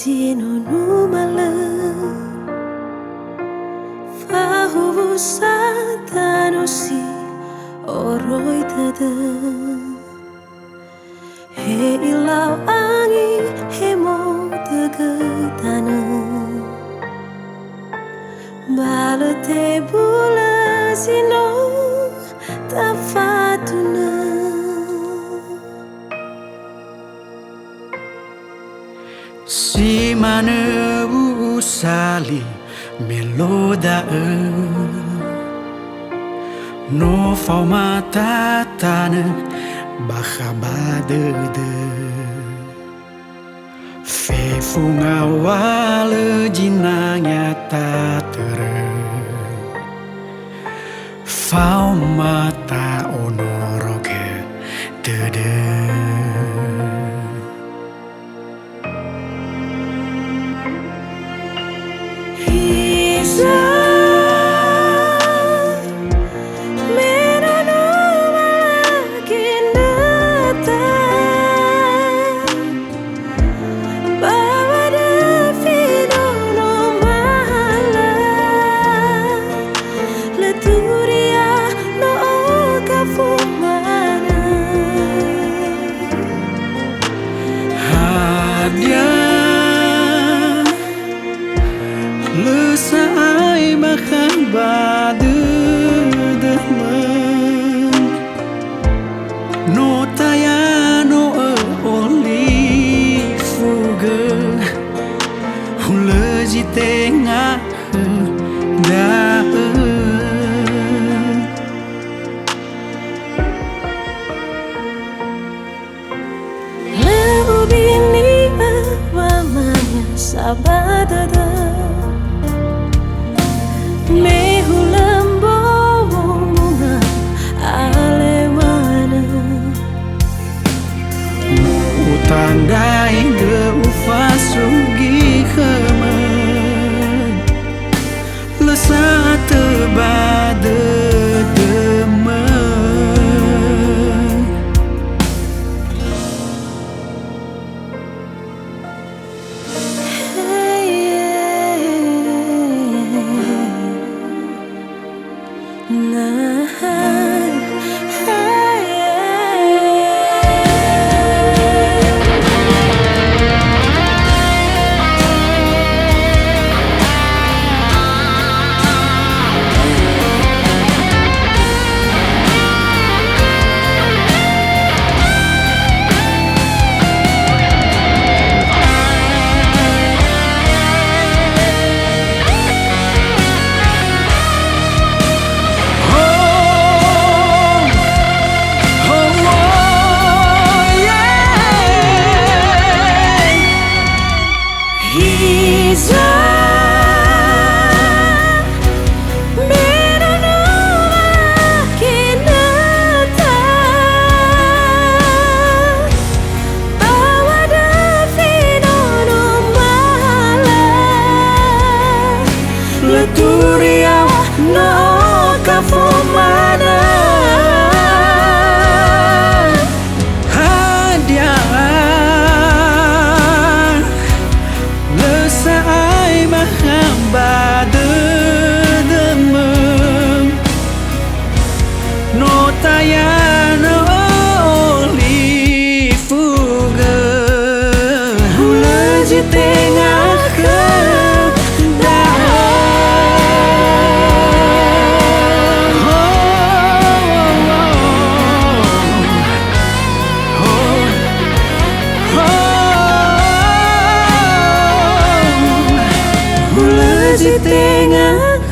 Jino numala fahu satanosi oroi tada he ilau angi he mo tegetana balate bula sino tafatuna si mana usali meloda no forma tatana bakhabade fe funga wale jinanya tatere fau mata onoroke dede Lesai makan badu demen no taya no oli fuga leji tengah da lebu bini awamanya sabadada mehulambo bunga alewana utandai ge ufasugi khemen lesa tebade demen Turia no kafumana hadiah lesai mahambade demem no tayana oli fuga leji tengah di tengah